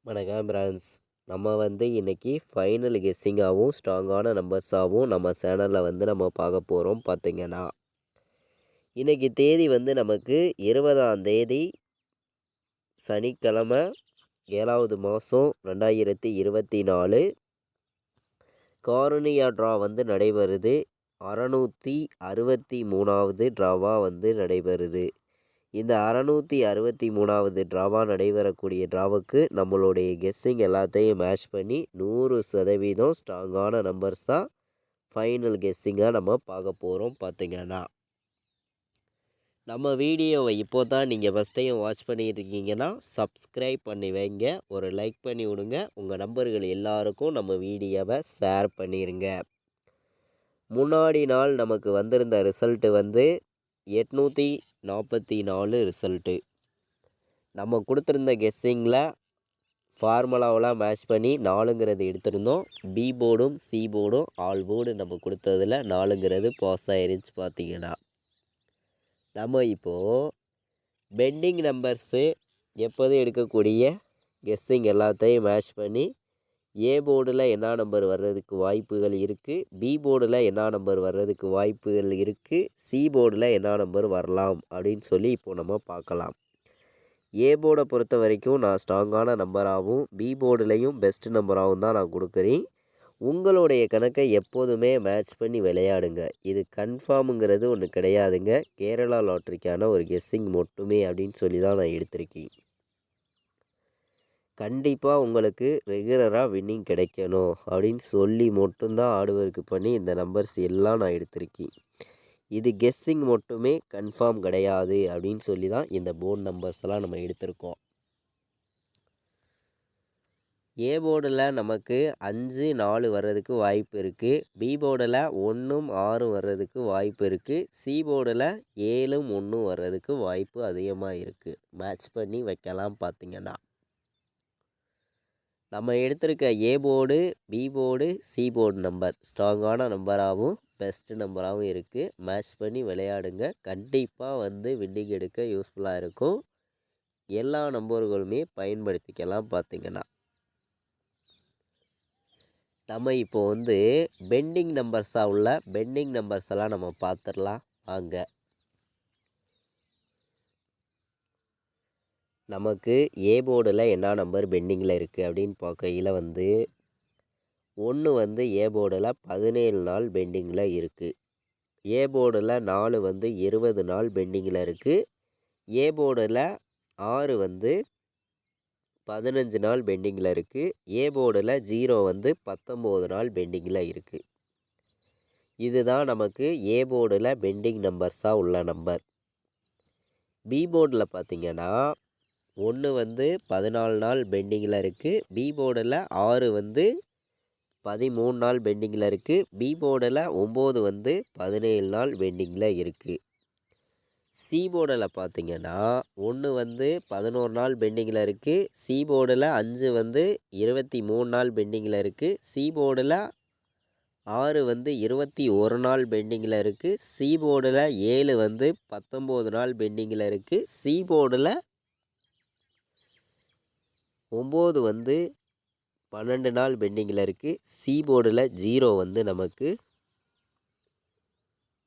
வணக்கம் பிரான்ஸ். நம்ம இன்னைக்கு ஃபைனல் கெஸ்ஸிங்காகவும் ஸ்ட்ராங்கான நம்பர்ஸாகவும் நம்ம சேனலில் நம்ம பார்க்க போகிறோம். பார்த்திங்கன்னா இன்றைக்கி தேதி நமக்கு 20ஆம் தேதி சனிக்கிழமை 7வது மாதம் 2024. கார்னியா ட்ரா நடைபெறுது. 663வது ட்ராவாக நடைபெறுது. இந்த 663வது ட்ராவாக நடைபெறக்கூடிய ட்ராவுக்கு நம்மளுடைய கெஸ்ஸிங் எல்லாத்தையும் மேட்ச் பண்ணி 100% ஸ்ட்ராங்கான நம்பர்ஸ் தான் ஃபைனல் கெஸ்ஸிங்காக நம்ம பார்க்க போகிறோம். பார்த்திங்கன்னா நம்ம வீடியோவை இப்போ தான் நீங்கள் ஃபஸ்ட் டைம் வாட்ச் பண்ணிட்டு இருக்கீங்கன்னா சப்ஸ்கிரைப் பண்ணி வைங்க, ஒரு லைக் பண்ணி விடுங்க, உங்கள் நம்பர்கள் எல்லாருக்கும் நம்ம வீடியோவை ஷேர் பண்ணிடுங்க. முன்னாடி நாள் நமக்கு வந்திருந்த ரிசல்ட்டு 844 ரிசல்ட்டு. நம்ம கொடுத்துருந்த கெஸ்ஸிங்கில் ஃபார்முலாவெலாம் மேட்ச் பண்ணி 4ங்கிறது எடுத்திருந்தோம். பி போர்டும் சி போர்டும் ஆல் போர்டு நம்ம கொடுத்ததில் 4ங்கிறது பாஸ் ஆயிருச்சு. பார்த்திங்கன்னா நம்ம இப்போது பெண்டிங் நம்பர்ஸு எப்போதும் எடுக்கக்கூடிய கெஸ்ஸிங் எல்லாத்தையும் மேட்ச் பண்ணி ஏ போர்டில் என்ன நம்பர் வர்றதுக்கு வாய்ப்புகள் இருக்குது, பி போர்டில் என்ன நம்பர் வர்றதுக்கு வாய்ப்புகள் இருக்குது, சி போர்டில் என்ன நம்பர் வரலாம் அப்படின்னு சொல்லி இப்போது நம்ம பார்க்கலாம். ஏ போர்டை பொறுத்த வரைக்கும் நான் ஸ்ட்ராங்கான நம்பராகவும் பி போர்டுலேயும் பெஸ்ட் நம்பராகவும் தான் நான் கொடுக்குறேன். உங்களுடைய கணக்கை எப்போதுமே மேட்ச் பண்ணி விளையாடுங்க. இது கன்ஃபார்முங்கிறது ஒன்று கிடையாதுங்க. கேரளா லாட்ரிக்கான ஒரு கெஸ்ஸிங் மட்டுமே அப்படின்னு சொல்லி தான் நான் எடுத்திருக்கேன். கண்டிப்பாக உங்களுக்கு ரெகுலராக வின்னிங் கிடைக்கணும் அப்படின்னு சொல்லி மட்டும்தான் ஆடுவருக்கு பண்ணி இந்த நம்பர்ஸ் எல்லாம் நான் எடுத்திருக்கேன். இது கெஸ்ஸிங் மட்டுமே, கன்ஃபார்ம் கிடையாது அப்படின்னு சொல்லி தான் இந்த போர்டு நம்பர்ஸ்லாம் நம்ம எடுத்திருக்கோம். ஏ போர்டில் நமக்கு 5, 4 வர்றதுக்கு வாய்ப்பு இருக்குது. பி போர்டில் 1, 6 வர்றதுக்கு வாய்ப்பு இருக்குது. சி போர்டில் 7, 1 வர்றதுக்கு வாய்ப்பு அதிகமாக இருக்குது. மேட்ச் பண்ணி வைக்கலாம். பார்த்திங்கன்னா நம்ம எடுத்திருக்க A board, B board, C board number ஸ்ட்ராங்கான நம்பராகவும் பெஸ்ட் நம்பராகவும் இருக்குது. மேட்ச் பண்ணி விளையாடுங்க. கண்டிப்பாக வின்னிங் எடுக்க யூஸ்ஃபுல்லாக இருக்கும். எல்லா நம்பர்களுமே பயன்படுத்திக்கலாம். பார்த்திங்கன்னா நம்ம இப்போது பெண்டிங் நம்பர்ஸாக உள்ள பெண்டிங் நம்பர்ஸ் எல்லாம் நம்ம பார்த்துடலாம் வாங்க. நமக்கு ஏ போர்டில் என்ன நம்பர் பெண்டிங்கில் இருக்குது அப்படின்னு பார்க்கையில் 1 ஏ போர்டில் 17 நாள் பெண்டிங்கில் இருக்குது. ஏ போர்டில் 4 20 நாள் பெண்டிங்கில் இருக்குது. ஏ போர்டில் 6 15 நாள் பெண்டிங்கில் இருக்குது. ஏ போர்டில் 0 19 நாள் பெண்டிங்கில் இருக்குது. இதுதான் நமக்கு ஏ போர்டில் பெண்டிங் நம்பர்ஸாக உள்ள நம்பர். பி போர்டில் பார்த்திங்கன்னா 1 14 நாள் பெண்டிங்கில் இருக்குது. பி போர்டில் 6 13 நாள் பெண்டிங்கில் இருக்குது. பி போர்டில் 9 17 நாள் பெண்டிங்கில் இருக்குது. சி போர்டில் பார்த்திங்கன்னா 1 11 நாள் பெண்டிங்கில் இருக்குது. சி போர்டில் 5 23 நாள் பெண்டிங்கில் இருக்குது. சி போர்டில் 6 21 நாள் பெண்டிங்கில் இருக்குது. சி போர்டில் 7 19 நாள் பெண்டிங்கில் இருக்குது. சி போர்டில் 9 12 நாள் பெண்டிங்கில் இருக்குது. சி போர்டில் 0 நமக்கு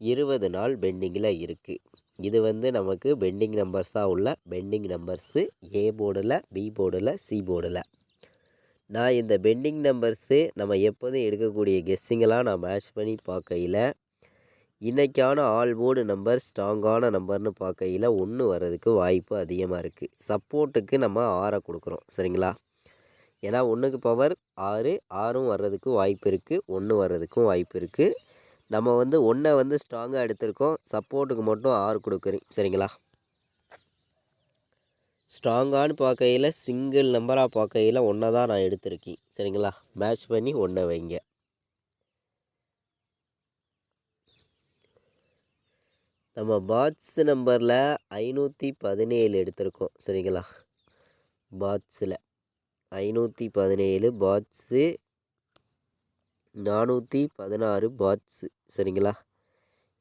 20 நாள் பெண்டிங்கில் இருக்குது. இது நமக்கு பெண்டிங் நம்பர்ஸாக உள்ள பெண்டிங் நம்பர்ஸு ஏ போர்டில், பி போர்டில், சி போர்டில். நான் இந்த பெண்டிங் நம்பர்ஸு நம்ம எப்போதும் எடுக்கக்கூடிய கெஸ்ஸிங்கெல்லாம் நான் மேட்ச் பண்ணி பார்க்கையில் இன்றைக்கான ஆல் போர்டு நம்பர் ஸ்ட்ராங்கான நம்பர்னு பார்க்கையில் 1 வர்றதுக்கு வாய்ப்பு அதிகமாக இருக்குது. சப்போர்ட்டுக்கு நம்ம 6 கொடுக்குறோம். சரிங்களா? ஏன்னா 1க்கு பவர் 6, 6ம் வர்றதுக்கு வாய்ப்பு இருக்குது, 1 வர்றதுக்கும் வாய்ப்பு இருக்குது. நம்ம 1 ஸ்ட்ராங்காக எடுத்திருக்கோம். சப்போர்ட்டுக்கு மட்டும் 6 கொடுக்குறேன். சரிங்களா? ஸ்ட்ராங்கானு பார்க்கையில் சிங்கிள் நம்பராக பார்க்கையில் 1 தான் நான் எடுத்திருக்கேன். சரிங்களா? மேட்ச் பண்ணி 1 வைங்க. நம்ம பாட்ஸ் நம்பரில் 517 எடுத்திருக்கோம். சரிங்களா? பாட்ஸில் 517 பாட்ஸு, 416 பாட்ஸு. சரிங்களா?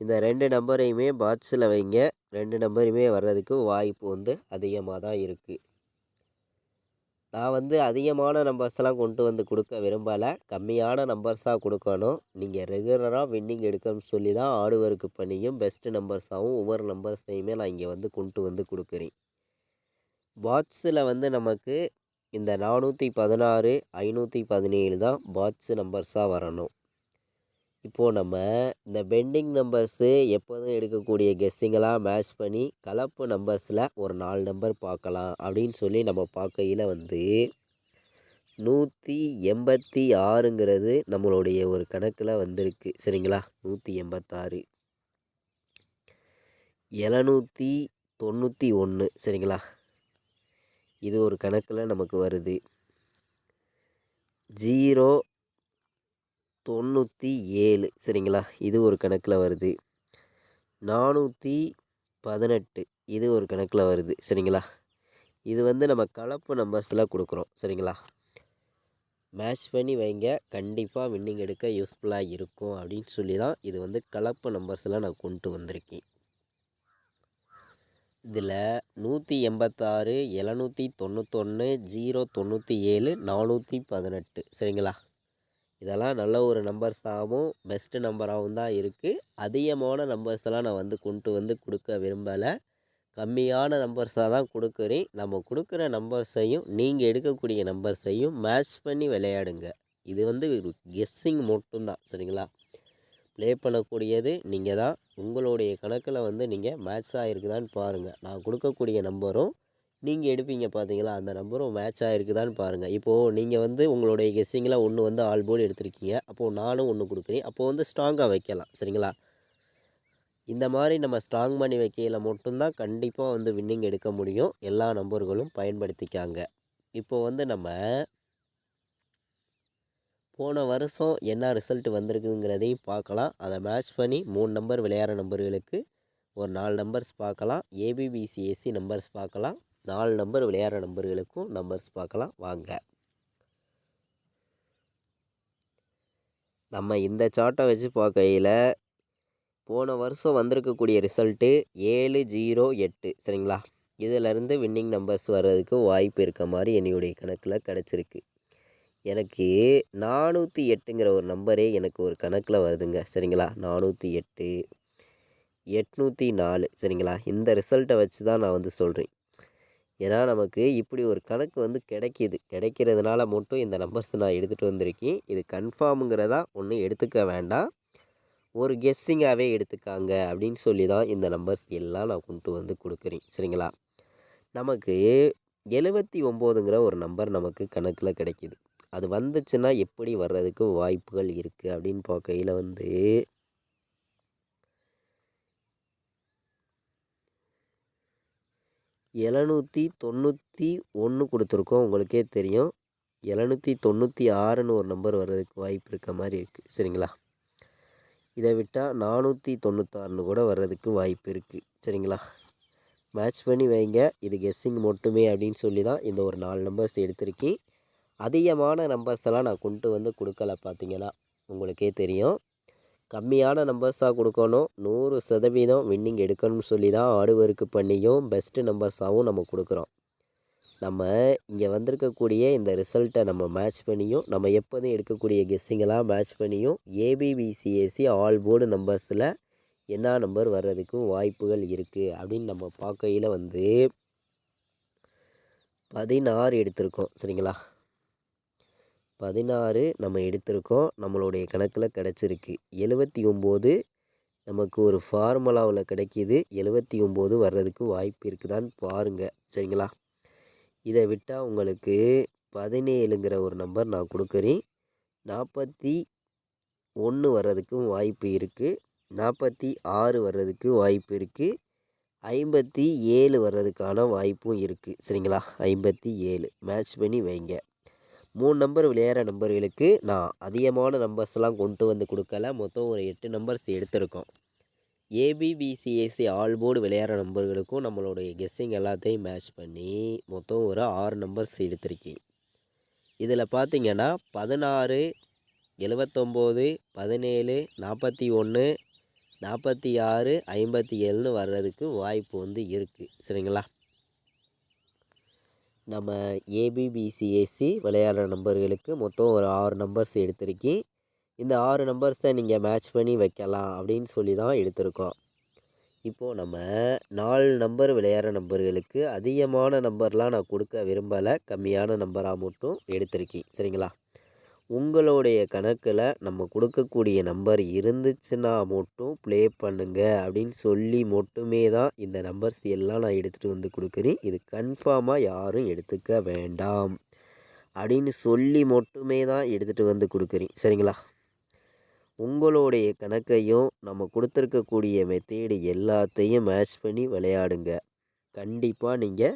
இந்த 2 நம்பரையுமே பாட்ஸில் வைங்க. 2 நம்பரையுமே வர்றதுக்கு வாய்ப்பு அதிகமாக தான் இருக்குது. நான் வந்து அதிகமான நம்பர்ஸ்லாம் கொண்டு வந்து கொடுக்க விரும்பலை, கம்மியான நம்பர்ஸாக கொடுக்கணும். நீங்கள் ரெகுலராக வின்னிங் எடுக்கணும்னு சொல்லி தான் ஹார்ட் ஒர்க் பண்ணியும் பெஸ்ட்டு நம்பர்ஸாகவும் ஒவ்வொரு நம்பர்ஸையுமே நான் இங்கே வந்து கொண்டு வந்து கொடுக்குறேன். பாட்ஸில் வந்து நமக்கு இந்த 416, 517 தான் பாட்ஸ் நம்பர்ஸாக வரணும். இப்போது நம்ம இந்த பெண்டிங் நம்பர்ஸு எப்போதும் எடுக்கக்கூடிய கெஸ்ஸிங்கெல்லாம் மேட்ச் பண்ணி கலப்பு நம்பர்ஸில் ஒரு 4 நம்பர் பார்க்கலாம் அப்படின்னு சொல்லி நம்ம பார்க்கையில் வந்து 186ங்கிறது நம்மளுடைய ஒரு கணக்கில் வந்திருக்கு. சரிங்களா? 186, 791 சரிங்களா? இது ஒரு கணக்கில் நமக்கு வருது. 097 சரிங்களா? இது ஒரு கணக்கில் வருது. 418 இது ஒரு கணக்கில் வருது. சரிங்களா? இது வந்து நம்ம கலப்பு நம்பர்ஸில் கொடுக்குறோம். சரிங்களா? மேட்ச் பண்ணி வைங்க, கண்டிப்பாக வின்னிங் எடுக்க யூஸ்ஃபுல்லாக இருக்கும் அப்படின்னு சொல்லி தான் இது வந்து கலப்பு நம்பர்ஸில் நான் கொண்டு வந்திருக்கேன். இதில் 186, 791, 097, 418 சரிங்களா? இதெல்லாம் நல்ல ஒரு நம்பர்ஸாகவும் பெஸ்ட்டு நம்பராகவும் தான் இருக்குது. அதிகமான நம்பர்ஸெல்லாம் நான் வந்து கொண்டு வந்து கொடுக்க விரும்பலை, கம்மியான நம்பர்ஸாக தான் கொடுக்குறேன். நம்ம கொடுக்குற நம்பர்ஸையும் நீங்கள் எடுக்கக்கூடிய நம்பர்ஸையும் மேட்ச் பண்ணி விளையாடுங்க. இது வந்து ஒரு கெஸ்ஸிங் மட்டும்தான். சரிங்களா? ப்ளே பண்ணக்கூடியது நீங்கள் தான். உங்களுடைய கணக்கில் வந்து நீங்கள் மேட்ச் ஆகிருக்குதான்னு பாருங்கள். நான் கொடுக்கக்கூடிய நம்பரும் நீங்கள் எடுப்பீங்க பார்த்தீங்களா, அந்த நம்பரும் மேட்ச் ஆகிருக்குதான்னு பாருங்கள். இப்போது நீங்கள் வந்து உங்களுடைய கெஸ்ஸிங்கில் ஒன்று வந்து ஆல் போர்டு எடுத்திருக்கீங்க, அப்போது நானும் ஒன்று கொடுக்குறேன். அப்போது வந்து ஸ்ட்ராங்காக வைக்கலாம். சரிங்களா? இந்த மாதிரி நம்ம ஸ்ட்ராங் பண்ணி வைக்கையில் மட்டும்தான் கண்டிப்பாக வந்து வின்னிங் எடுக்க முடியும். எல்லா நம்பர்களும் பயன்படுத்திக்காங்க. இப்போ வந்து நம்ம போன வருஷம் என்ன ரிசல்ட் வந்திருக்குங்கிறதையும் பார்க்கலாம். அதை மேட்ச் பண்ணி 3 நம்பர் விளையாடுற நம்பர்களுக்கு ஒரு 4 நம்பர்ஸ் பார்க்கலாம். ஏபிபிசிஎஸ்சி நம்பர்ஸ் பார்க்கலாம். 4 நம்பர் விளையாடுற நம்பர்களுக்கும் நம்பர்ஸ் பார்க்கலாம் வாங்க. நம்ம இந்த சார்ட்டை வச்சு பார்க்கையில் போன வருஷம் வந்திருக்கக்கூடிய ரிசல்ட்டு 708 சரிங்களா? இதிலேருந்து வின்னிங் நம்பர்ஸ் வர்றதுக்கு வாய்ப்பு இருக்க மாதிரி என்னுடைய கணக்கில் கிடச்சிருக்கு. எனக்கு 408ங்கிற ஒரு நம்பரே எனக்கு ஒரு கணக்கில் வருதுங்க. சரிங்களா? 408, 804 சரிங்களா? இந்த ரிசல்ட்டை வச்சு தான் நான் வந்து சொல்கிறேன். ஏன்னா நமக்கு இப்படி ஒரு கணக்கு வந்து கிடைக்கிறதுனால மட்டும் இந்த நம்பர்ஸ் நான் எடுத்துகிட்டு வந்திருக்கேன். இது கன்ஃபார்முங்கிறதா ஒன்றும் எடுத்துக்க வேண்டாம், ஒரு கெஸ்ஸிங்காகவே எடுத்துக்காங்க அப்படின்னு சொல்லி தான் இந்த நம்பர்ஸ் எல்லாம் நான் கொண்டு வந்து கொடுக்குறேன். சரிங்களா? நமக்கு 79ங்கிற ஒரு நம்பர் நமக்கு கணக்கில் கிடைக்கிது. அது வந்துச்சுன்னா எப்படி வர்றதுக்கு வாய்ப்புகள் இருக்குது அப்படின்னு பார்க்கையில் வந்து 791 கொடுத்துருக்கோம். உங்களுக்கே தெரியும். 796ன்னு ஒரு நம்பர் வர்றதுக்கு வாய்ப்பு இருக்க மாதிரி இருக்குது. சரிங்களா? இதை விட்டால் 496ன்னு கூட வர்றதுக்கு வாய்ப்பு இருக்குது. சரிங்களா? மேட்ச் பண்ணி வைங்க, இது கெஸ்ஸிங் மட்டுமே அப்படின்னு சொல்லி தான் இந்த ஒரு 4 நம்பர்ஸ் எடுத்திருக்கேன். அதிகமான நம்பர்ஸ் எல்லாம் நான் கொண்டு வந்து கொடுக்கல. பார்த்தீங்கன்னா உங்களுக்கே தெரியும், கம்மியான நம்பர்ஸாக கொடுக்கணும். 100% வின்னிங் எடுக்கணும்னு சொல்லி தான் ஹார்ட் ஒர்க் பண்ணியும் பெஸ்ட்டு நம்பர்ஸாகவும் நம்ம கொடுக்குறோம். நம்ம இங்கே வந்திருக்கக்கூடிய இந்த ரிசல்ட்டை நம்ம மேட்ச் பண்ணியும், நம்ம எப்போதும் எடுக்கக்கூடிய கெஸ்ஸிங்கெல்லாம் மேட்ச் பண்ணியும் ஏபிபிசிஎஸ்சி ஆல் போர்டு நம்பர்ஸில் என்ன நம்பர் வர்றதுக்கு வாய்ப்புகள் இருக்குது அப்படின்னு நம்ம பார்க்கையில் வந்து 16 எடுத்திருக்கோம். சரிங்களா? 16 நம்ம எடுத்திருக்கோம். நம்மளுடைய கணக்கில் கிடச்சிருக்கு. 79 நமக்கு ஒரு ஃபார்முலாவில் கிடைக்கிது. 79 வர்றதுக்கு வாய்ப்பு இருக்குதான்னு பாருங்கள். சரிங்களா? இதை விட்டால் உங்களுக்கு 17ங்கிற ஒரு நம்பர் நான் கொடுக்குறேன். 41 வர்றதுக்கும் வாய்ப்பு இருக்குது. 46 வர்றதுக்கு வாய்ப்பு இருக்குது. 57 வர்றதுக்கான வாய்ப்பும் இருக்குது. சரிங்களா? 57 மேட்ச் பண்ணி வைங்க. 3 நம்பர் விளையாடுற நம்பர்களுக்கு நான் அதிகமான நம்பர்ஸ்லாம் கொண்டு வந்து கொடுக்கல. மொத்தம் ஒரு 8 நம்பர்ஸ் எடுத்திருக்கோம். ஏபிபிசிஎஸ்சி ஆல் போர்டு விளையாடுற நம்பர்களுக்கும் நம்மளுடைய கெஸ்ஸிங் எல்லாத்தையும் மேட்ச் பண்ணி மொத்தம் ஒரு 6 நம்பர்ஸ் எடுத்திருக்கேன். இதில் பார்த்தீங்கன்னா 16, 79, 17, 41, 46, 57ன்னு வர்றதுக்கு வாய்ப்பு வந்து இருக்குது. சரிங்களா? நம்ம ஏபிபிசிஏசி விளையாடுற நம்பர்களுக்கு மொத்தம் ஒரு 6 நம்பர்ஸ் எடுத்திருக்கேன். இந்த 6 நம்பர்ஸை நீங்கள் மேட்ச் பண்ணி வைக்கலாம் அப்படின்னு சொல்லி தான் எடுத்திருக்கோம். இப்போது நம்ம 4 நம்பர் விளையாடுற நம்பர்களுக்கு அதிகமான நம்பர்லாம் நான் கொடுக்க விரும்பலை, கம்மியான நம்பராக மட்டும் எடுத்திருக்கேன். சரிங்களா? உங்களுடைய கணக்கில் நம்ம கொடுக்கக்கூடிய நம்பர் இருந்துச்சுன்னா மட்டும் ப்ளே பண்ணுங்க அப்படின்னு சொல்லி மட்டுமே தான் இந்த நம்பர்ஸ் எல்லாம் நான் எடுத்துகிட்டு வந்து கொடுக்குறேன். இது கன்ஃபார்மாக யாரும் எடுத்துக்க வேண்டாம் அப்படின்னு சொல்லி மட்டுமே தான் எடுத்துகிட்டு வந்து கொடுக்குறேன். சரிங்களா? உங்களுடைய கணக்கையும் நம்ம கொடுத்துருக்கக்கூடிய மெத்தேடு எல்லாத்தையும் மேட்ச் பண்ணி விளையாடுங்க. கண்டிப்பாக நீங்கள்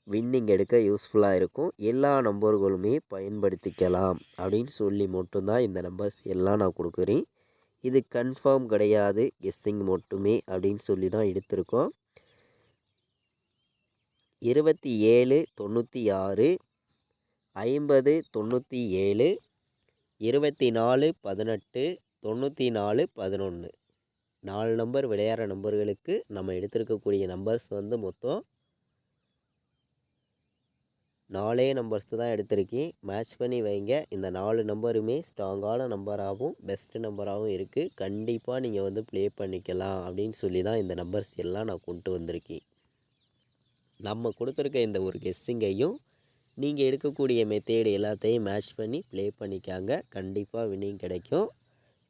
வின்னிங் எடுக்க யூஸ்ஃபுல்லாக இருக்கும். எல்லா நம்பர்களுமே பயன்படுத்திக்கலாம் அப்படின்னு சொல்லி மட்டும்தான் இந்த நம்பர்ஸ் எல்லாம் நான் கொடுக்குறேன். இது கன்ஃபார்ம் கிடையாது, கெஸ்ஸிங் மட்டுமே அப்படின்னு சொல்லி தான் எடுத்திருக்கோம். 27 96 50 97 24 18 94 11 4 நம்பர் விளையாடுற நம்பர்களுக்கு நம்ம எடுத்திருக்கக்கூடிய நம்பர்ஸ் வந்து மொத்தம் 4 நம்பர்ஸ் தான் எடுத்திருக்கேன். மேட்ச் பண்ணி வைங்க. இந்த 4 நம்பருமே ஸ்ட்ராங்கான நம்பராகவும் பெஸ்ட்டு நம்பராகவும் இருக்குது. கண்டிப்பாக நீங்கள் வந்து ப்ளே பண்ணிக்கலாம் அப்படின்னு சொல்லி தான் இந்த நம்பர்ஸ் எல்லாம் நான் கொண்டு வந்திருக்கேன். நம்ம கொடுத்துருக்க இந்த ஒரு கெஸ்ஸிங்கையும் நீங்கள் எடுக்கக்கூடிய மெத்தேடு எல்லாத்தையும் மேட்ச் பண்ணி ப்ளே பண்ணிக்காங்க. கண்டிப்பாக வின்னிங் கிடைக்கும்.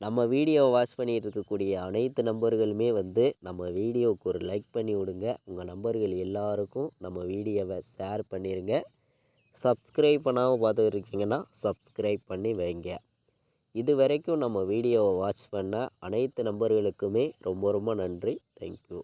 நம்ம வீடியோவை வாட்ச் பண்ணிகிட்டு இருக்கக்கூடிய அனைத்து நம்பர்களுமே வந்து நம்ம வீடியோவுக்கு ஒரு லைக் பண்ணி விடுங்க. உங்கள் நம்பர்கள் எல்லாருக்கும் நம்ம வீடியோவை ஷேர் பண்ணிடுங்க. சப்ஸ்கிரைப் பண்ணாமல் பார்த்துட்டு இருக்கீங்கன்னா சப்ஸ்கிரைப் பண்ணி வைங்க. இது வரைக்கும் நம்ம வீடியோவை வாட்ச் பண்ண அனைத்து நம்பர்களுக்குமே ரொம்ப ரொம்ப நன்றி. தேங்க்யூ.